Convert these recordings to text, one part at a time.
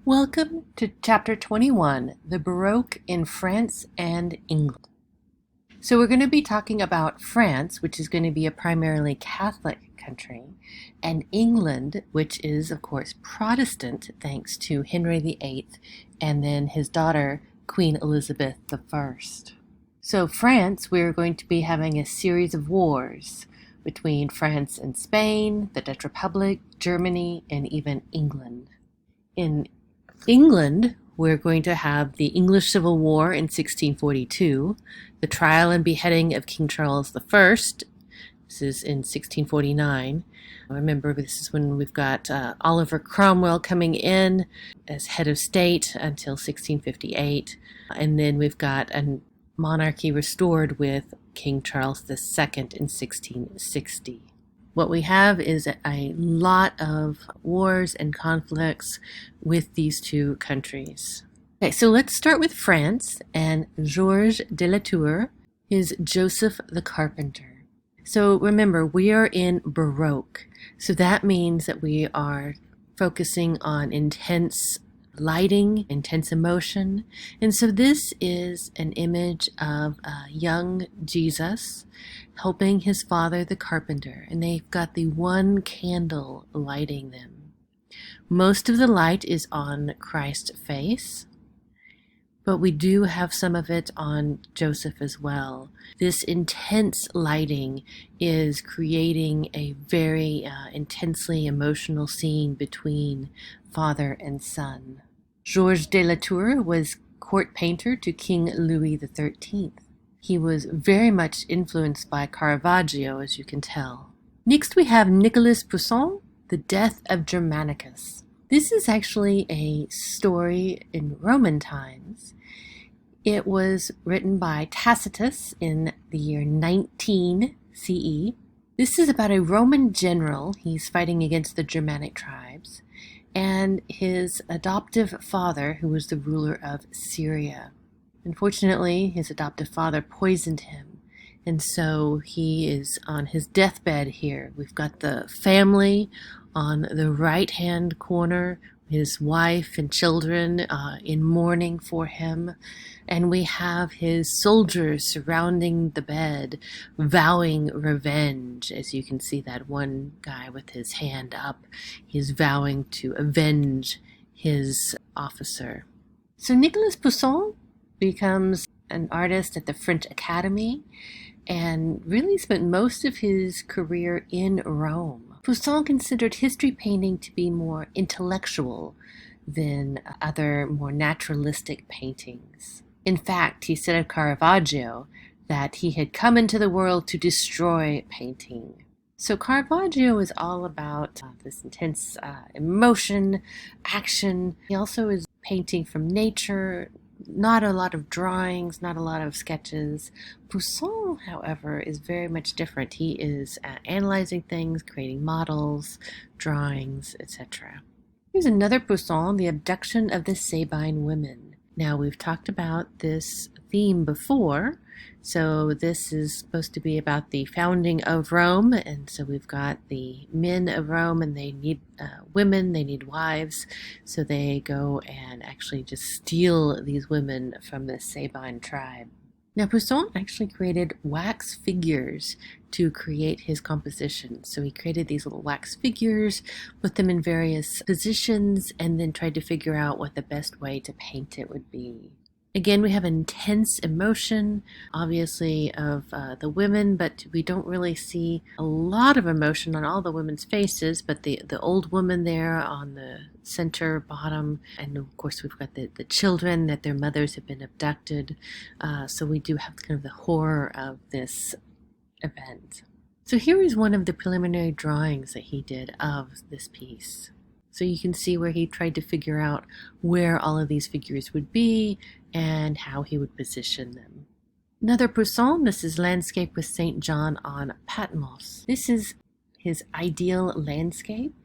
Welcome to Chapter 21, The Baroque in France and England. So we're going to be talking about France, which is going to be a primarily Catholic country, and England, which is, of course, Protestant, thanks to Henry VIII and then his daughter, Queen Elizabeth I. So France, we're going to be having a series of wars between France and Spain, the Dutch Republic, Germany, and even England. In England, we're going to have the English Civil War in 1642, the trial and beheading of King Charles I. This is in 1649. Remember, this is when we've got Oliver Cromwell coming in as head of state until 1658. And then we've got a monarchy restored with King Charles II in 1660. What we have is a lot of wars and conflicts with these two countries. Okay, so let's start with France, and Georges de la Tour is Joseph the Carpenter. So remember, we are in Baroque, so that means that we are focusing on intense lighting, intense emotion. And so this is an image of a young Jesus helping his father, the carpenter, and they've got the one candle lighting them. Most of the light is on Christ's face, but we do have some of it on Joseph as well. This intense lighting is creating a very intensely emotional scene between father and son. Georges de la Tour was court painter to King Louis XIII. He was very much influenced by Caravaggio, as you can tell. Next we have Nicolas Poussin, The Death of Germanicus. This is actually a story in Roman times. It was written by Tacitus in the year 19 CE. This is about a Roman general. He's fighting against the Germanic tribes, and his adoptive father, who was the ruler of Syria. Unfortunately, his adoptive father poisoned him, and so he is on his deathbed here. We've got the family on the right-hand corner, his wife and children in mourning for him, and we have his soldiers surrounding the bed, vowing revenge. As you can see, that one guy with his hand up, he's vowing to avenge his officer. So Nicolas Poussin becomes an artist at the French Academy and really spent most of his career in Rome. Poussin considered history painting to be more intellectual than other more naturalistic paintings. In fact, he said of Caravaggio that he had come into the world to destroy painting. So Caravaggio is all about this intense emotion, action. He also is painting from nature, not a lot of drawings, not a lot of sketches. Poussin, however, is very much different. He is analyzing things, creating models, drawings, etc. Here's another Poussin, The Abduction of the Sabine Women. Now, we've talked about this theme before. So this is supposed to be about the founding of Rome, and so we've got the men of Rome, and they need women, they need wives, so they go and actually just steal these women from the Sabine tribe. Now, Poussin actually created wax figures to create his composition. So he created these little wax figures, put them in various positions, and then tried to figure out what the best way to paint it would be. Again, we have intense emotion, obviously, of the women, but we don't really see a lot of emotion on all the women's faces, but the old woman there on the center bottom, and of course we've got the children, that their mothers have been abducted, so we do have kind of the horror of this event. So here is one of the preliminary drawings that he did of this piece. So you can see where he tried to figure out where all of these figures would be and how he would position them. Another Poussin, this is Landscape with St. John on Patmos. This is his ideal landscape.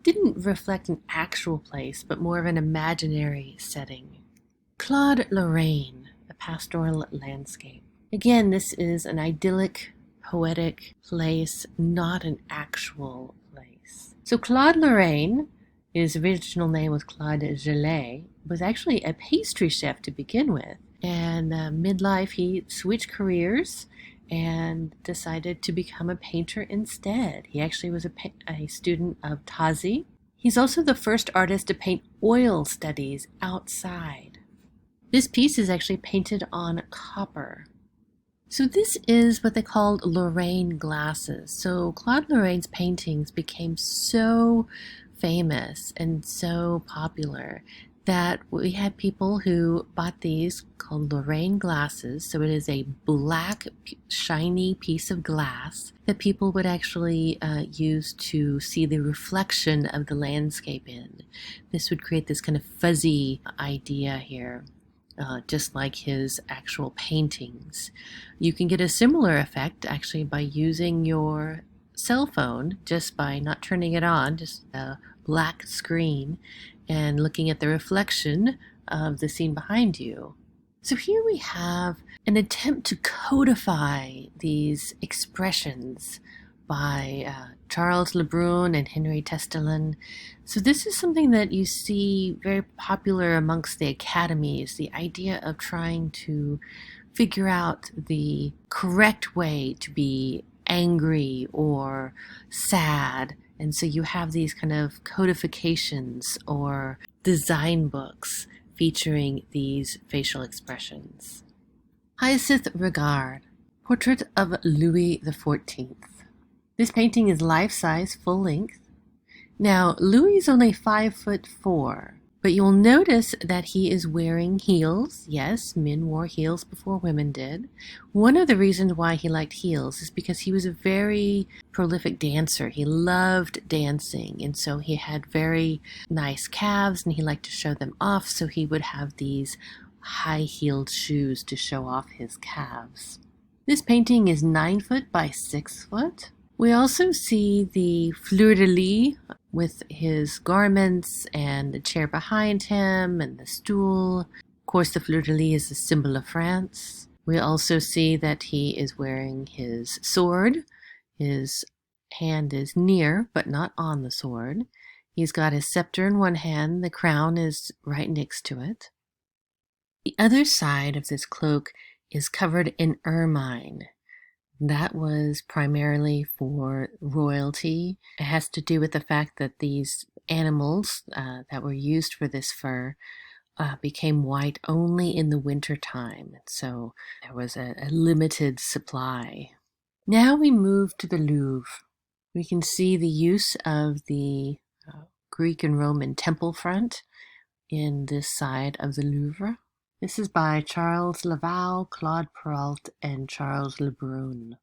Didn't reflect an actual place, but more of an imaginary setting. Claude Lorraine, a pastoral landscape. Again, this is an idyllic, poetic place, not an actual place. So Claude Lorraine His original name was Claude Gelée, was actually a pastry chef to begin with. And midlife, he switched careers and decided to become a painter instead. He actually was a student of Tazi. He's also the first artist to paint oil studies outside. This piece is actually painted on copper. So this is what they called Lorraine glasses. So Claude Lorraine's paintings became so famous and so popular that we had people who bought these called Lorraine glasses. So it is a black, shiny piece of glass that people would actually use to see the reflection of the landscape in. This would create this kind of fuzzy idea here. Just like his actual paintings. You can get a similar effect actually by using your cell phone, just by not turning it on, just a black screen, and looking at the reflection of the scene behind you. So here we have an attempt to codify these expressions by Charles Le Brun and Henri Testelen. So this is something that you see very popular amongst the academies, the idea of trying to figure out the correct way to be angry or sad. And so you have these kind of codifications or design books featuring these facial expressions. Hyacinth Regard, Portrait of Louis XIV. This painting is life-size, full-length. Now, Louis is only 5'4", but you'll notice that he is wearing heels. Yes, men wore heels before women did. One of the reasons why he liked heels is because he was a very prolific dancer. He loved dancing, and so he had very nice calves, and he liked to show them off, so he would have these high-heeled shoes to show off his calves. This painting is 9 foot by 6 foot. We also see the fleur-de-lis with his garments and the chair behind him and the stool. Of course, the fleur-de-lis is a symbol of France. We also see that he is wearing his sword. His hand is near, but not on the sword. He's got his scepter in one hand. The crown is right next to it. The other side of this cloak is covered in ermine. That was primarily for royalty. It has to do with the fact that these animals that were used for this fur became white only in the winter time. So there was a limited supply. Now we move to the Louvre. We can see the use of the Greek and Roman temple front in this side of the Louvre. This is by Charles Laval, Claude Perrault, and Charles Le Brun.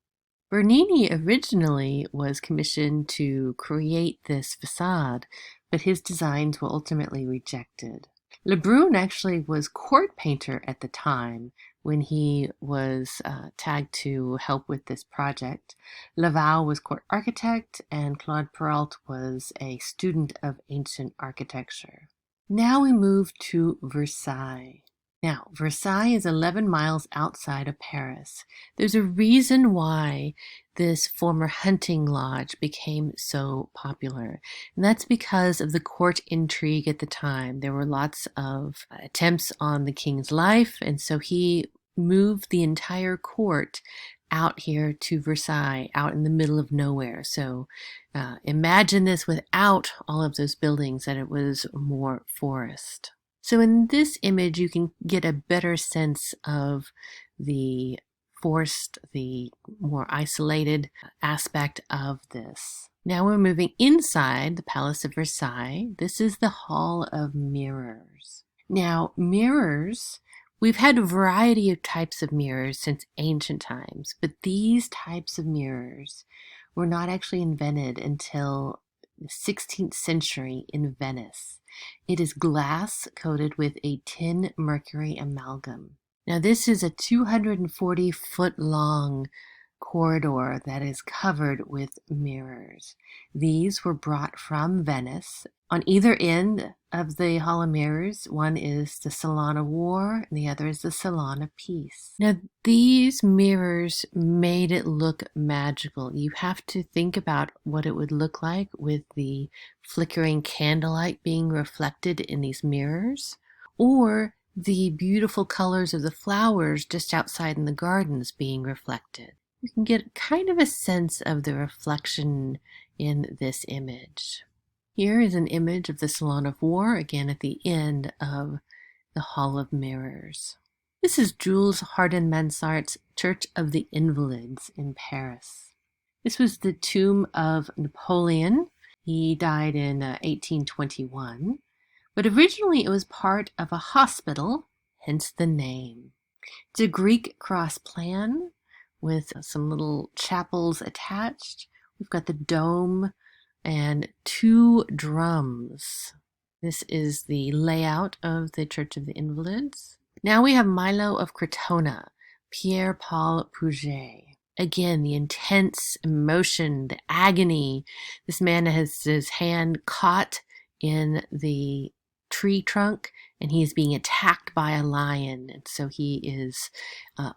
Bernini originally was commissioned to create this facade, but his designs were ultimately rejected. Le Brun actually was court painter at the time when he was tagged to help with this project. Laval was court architect, and Claude Perrault was a student of ancient architecture. Now we move to Versailles. Now, Versailles is 11 miles outside of Paris. There's a reason why this former hunting lodge became so popular, and that's because of the court intrigue at the time. There were lots of attempts on the king's life, and so he moved the entire court out here to Versailles, out in the middle of nowhere. So imagine this without all of those buildings, and it was more forest. So in this image, you can get a better sense of the forced, the more isolated aspect of this. Now we're moving inside the Palace of Versailles. This is the Hall of Mirrors. Now, mirrors, we've had a variety of types of mirrors since ancient times, but these types of mirrors were not actually invented until the 16th century in Venice. It is glass coated with a tin mercury amalgam. Now this is a 240-foot long corridor that is covered with mirrors. These were brought from Venice. On either end of the Hall of Mirrors, one is the Salon of War and the other is the Salon of Peace. Now, these mirrors made it look magical. You have to think about what it would look like with the flickering candlelight being reflected in these mirrors, or the beautiful colors of the flowers just outside in the gardens being reflected. You can get kind of a sense of the reflection in this image. Here is an image of the Salon of War, again at the end of the Hall of Mirrors. This is Jules Hardin-Mansart's Church of the Invalids in Paris. This was the tomb of Napoleon. He died in 1821, but originally it was part of a hospital, hence the name. It's a Greek cross plan with some little chapels attached. We've got the dome and 2 drums. This is the layout of the Church of the Invalids. Now we have Milo of Crotona, Pierre-Paul Puget. Again, the intense emotion, the agony. This man has his hand caught in the tree trunk and he is being attacked by a lion, and so he is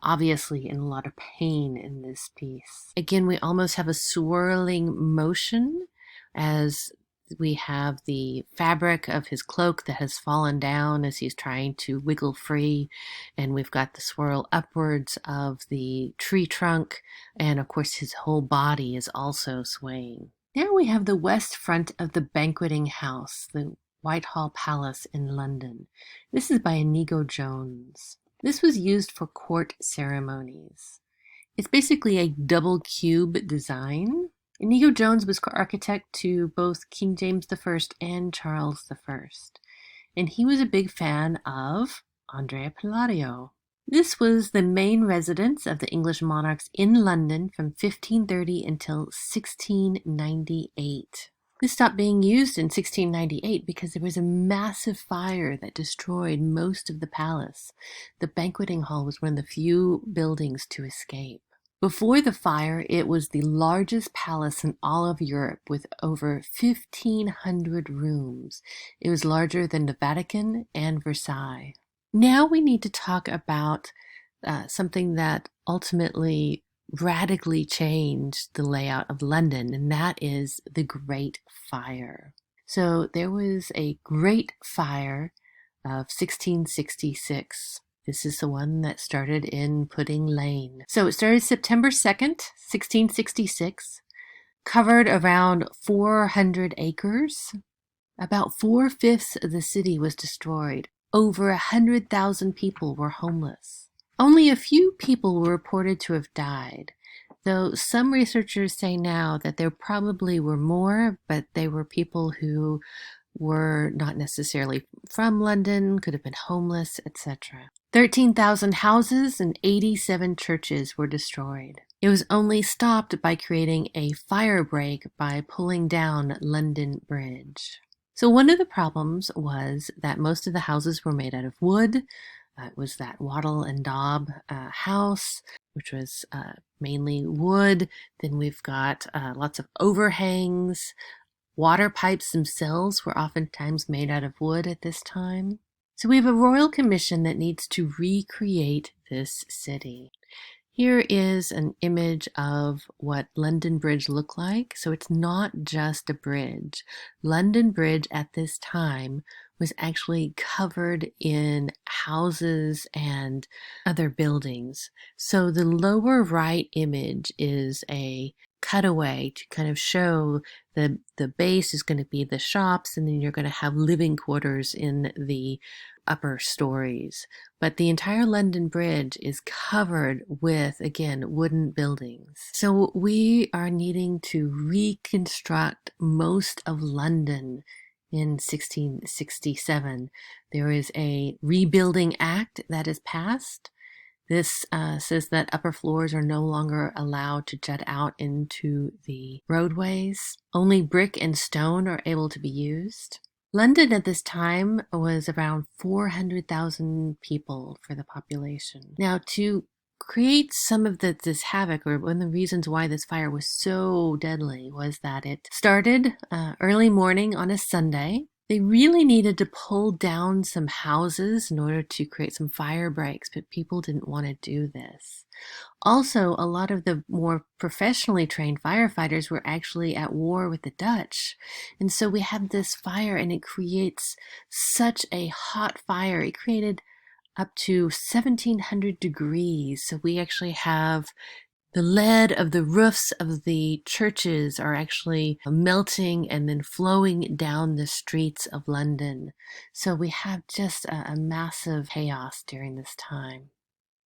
obviously in a lot of pain in this piece. Again, we almost have a swirling motion as we have the fabric of his cloak that has fallen down as he's trying to wiggle free, and we've got the swirl upwards of the tree trunk, and of course his whole body is also swaying. Now we have the west front of the banqueting house, the Whitehall Palace in London. This is by Inigo Jones. This was used for court ceremonies. It's basically a double cube design. Inigo Jones was architect to both King James I and Charles I, and he was a big fan of Andrea Palladio. This was the main residence of the English monarchs in London from 1530 until 1698. This stopped being used in 1698 because there was a massive fire that destroyed most of the palace. The banqueting hall was one of the few buildings to escape. Before the fire, it was the largest palace in all of Europe with over 1,500 rooms. It was larger than the Vatican and Versailles. Now we need to talk about something that ultimately radically changed the layout of London, and that is the Great Fire. So there was a Great Fire of 1666. This is the one that started in Pudding Lane. So it started September 2nd, 1666, covered around 400 acres. About 4/5 of the city was destroyed. Over 100,000 people were homeless. Only a few people were reported to have died, though some researchers say now that there probably were more, but they were people who were not necessarily from London, could have been homeless, etc. 13,000 houses and 87 churches were destroyed. It was only stopped by creating a fire break by pulling down London Bridge. So one of the problems was that most of the houses were made out of wood. It was that wattle and daub house, which was mainly wood. Then we've got lots of overhangs. Water pipes themselves were oftentimes made out of wood at this time. So we have a royal commission that needs to recreate this city. Here is an image of what London Bridge looked like. So it's not just a bridge. London Bridge at this time was actually covered in houses and other buildings. So the lower right image is a cutaway to kind of show the base is going to be the shops, and then you're going to have living quarters in the upper stories. But the entire London Bridge is covered with, again, wooden buildings. So we are needing to reconstruct most of London in 1667. There is a Rebuilding Act that is passed. This says that upper floors are no longer allowed to jut out into the roadways. Only brick and stone are able to be used. London at this time was around 400,000 people for the population. Now, to create some of this havoc, or one of the reasons why this fire was so deadly, was that it started early morning on a Sunday. They really needed to pull down some houses in order to create some fire breaks, but people didn't want to do this. Also, a lot of the more professionally trained firefighters were actually at war with the Dutch. And so we have this fire, and it creates such a hot fire. It created up to 1700 degrees. So we actually have the lead of the roofs of the churches are actually melting and then flowing down the streets of London. So we have just a massive chaos during this time.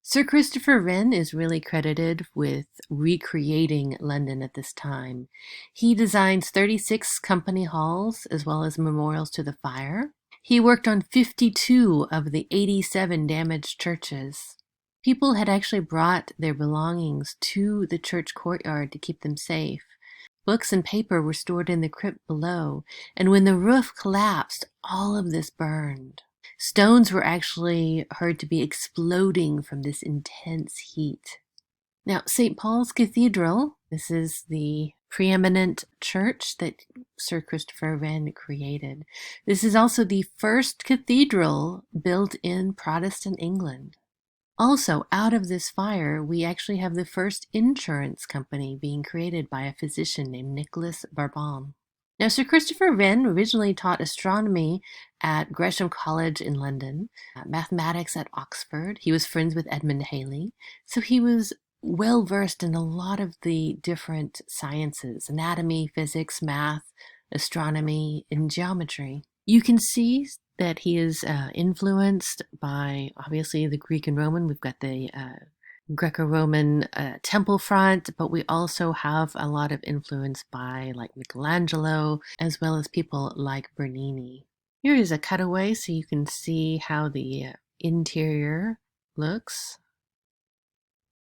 Sir Christopher Wren is really credited with recreating London at this time. He designs 36 company halls as well as memorials to the fire. He worked on 52 of the 87 damaged churches. People had actually brought their belongings to the church courtyard to keep them safe. Books and paper were stored in the crypt below, and when the roof collapsed, all of this burned. Stones were actually heard to be exploding from this intense heat. Now, St. Paul's Cathedral, this is the preeminent church that Sir Christopher Wren created. This is also the first cathedral built in Protestant England. Also, out of this fire, we actually have the first insurance company being created by a physician named Nicholas Barbon. Now, Sir Christopher Wren originally taught astronomy at Gresham College in London, mathematics at Oxford. He was friends with Edmund Halley, so he was well versed in a lot of the different sciences: anatomy, physics, math, astronomy, and geometry. You can see that he is influenced by, obviously, the Greek and Roman. We've got the Greco-Roman temple front, but we also have a lot of influence by like Michelangelo, as well as people like Bernini. Here is a cutaway so you can see how the interior looks.